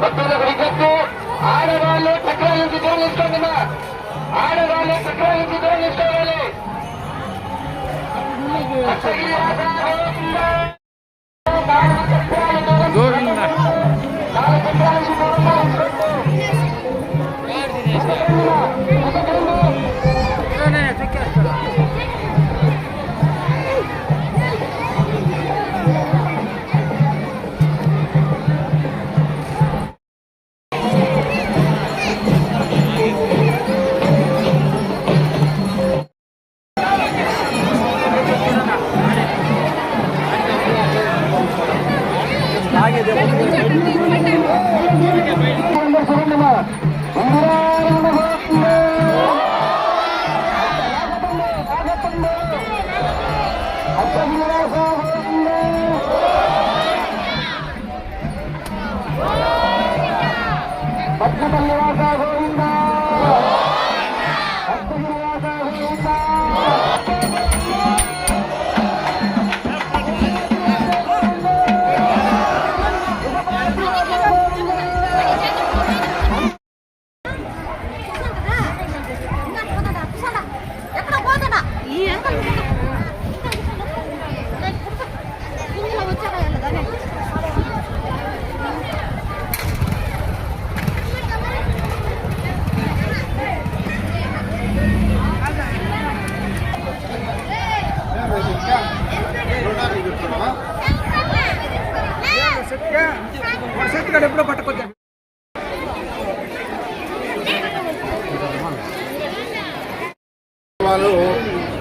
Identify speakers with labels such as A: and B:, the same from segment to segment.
A: భక్తులకు విజ్ఞప్తి, ఆడవాళ్ళు చక్రాల నుంచి దూరం తీసుకోండి. ఆడవాళ్ళు చక్రాల నుంచి దూరం తీసుకోవాలి.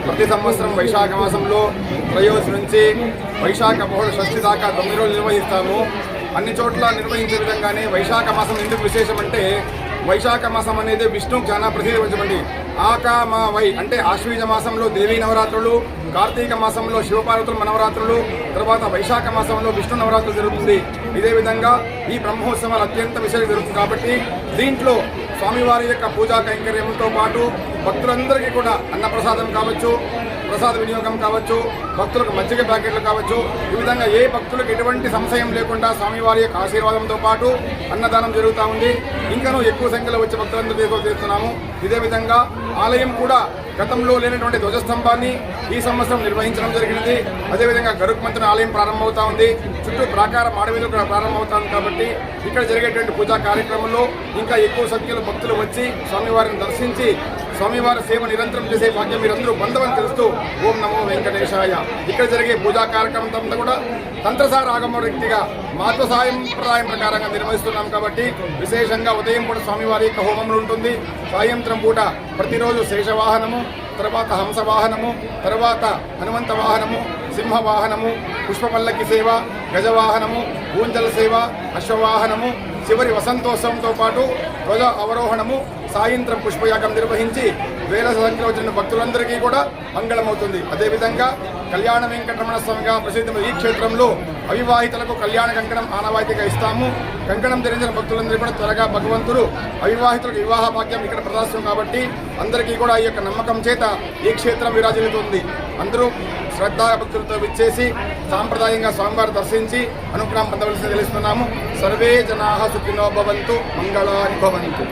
B: ప్రతి సంవత్సరం వైశాఖ మాసంలో త్రయోదశి నుంచి వైశాఖ బహుళ షష్ఠి దాకా 9 రోజులు నిర్వహిస్తాము. అన్ని చోట్ల నిర్వహించే విధంగానే వైశాఖ మాసం ఎందుకు విశేషమంటే, వైశాఖ మాసం అనేది విష్ణుకు చాలా ప్రసిద్ధి. ఆకామావై అంటే ఆశ్వీజ మాసంలో దేవీ నవరాత్రులు, కార్తీక మాసంలో శివపార్వతుల నవరాత్రులు, తర్వాత వైశాఖ మాసంలో విష్ణు నవరాత్రులు జరుగుతుంది. ఇదే విధంగా ఈ బ్రహ్మోత్సవాలు అత్యంత విశేషంగా జరుగుతుంది. కాబట్టి దీంట్లో స్వామివారి యొక్క పూజా కైంకర్యంతో పాటు భక్తులందరికీ కూడా అన్నప్రసాదం కావచ్చు, ప్రసాద వినియోగం కావచ్చు, భక్తులకు మజ్జిగ ప్యాకెట్లు కావచ్చు, ఈ విధంగా ఏ భక్తులకు ఎటువంటి సంశయం లేకుండా స్వామివారి యొక్క ఆశీర్వాదంతో పాటు అన్నదానం జరుగుతూ ఉంది. ఇంకనూ ఎక్కువ సంఖ్యలో వచ్చే భక్తులందరూ చేస్తున్నాము. ఇదే విధంగా ఆలయం కూడా గతంలో లేనటువంటి ధ్వజస్తంభాన్ని ఈ సంవత్సరం నిర్వహించడం జరిగినది. అదేవిధంగా గరుక్మంతుని ఆలయం ప్రారంభమవుతా ఉంది, చుట్టూ ప్రాకార మాడవీలు కూడా ప్రారంభమవుతుంది. కాబట్టి ఇక్కడ జరిగేటువంటి పూజా కార్యక్రమంలో ఇంకా ఎక్కువ సంఖ్యలో భక్తులు వచ్చి స్వామివారిని దర్శించి స్వామివారి సేవ నిరంతరం చేసే భాగ్యం మీరందరూ బంధవని తెలుస్తూ ఓం నమో వెంకటేశాయ. ఇక్కడ జరిగే పూజా కార్యక్రమం అంతా కూడా తంత్రసార ఆగమ రీతిగా మాతృ సాంప్రదాయం ప్రకారంగా నిర్వహిస్తున్నాం. కాబట్టి విశేషంగా ఉదయం పూట స్వామివారి యొక్క హోమములు ఉంటుంది. సాయంత్రం పూట ప్రతిరోజు శేషవాహనము, తర్వాత హంసవాహనము, తర్వాత హనుమంత వాహనము, సింహవాహనము, పుష్పపల్లకి సేవ, గజవాహనము, ఊంజల సేవ, అశ్వవాహనము, చివరి వసంతోత్సవంతో పాటు ధ్వజ అవరోహణము, సాయంత్రం పుష్పయాగం నిర్వహించి వేల సంఖ్యలో వచ్చిన భక్తులందరికీ కూడా మంగళమవుతుంది. అదేవిధంగా కళ్యాణ వెంకటరమణ స్వామిగా ప్రసిద్ధమైన ఈ క్షేత్రంలో అవివాహితులకు కళ్యాణ కంకణం ఆనవాయితీగా ఇస్తాము. కంకణం ధరించిన భక్తులందరూ కూడా త్వరగా భగవంతుడు అవివాహితులకు వివాహ భాగ్యం ఇక్కడ ప్రదర్శనం. కాబట్టి అందరికీ కూడా ఈ యొక్క నమ్మకం చేత ఈ క్షేత్రం విరాజిల్లుతుంది. అందరూ శ్రద్ధా భక్తులతో విచ్చేసి సాంప్రదాయంగా స్వామివారి దర్శించి అనుగ్రహం పొందవలసి తెలుస్తున్నాము. సర్వే జనాః సుఖినో భవంతు, మంగళాని భవంతు.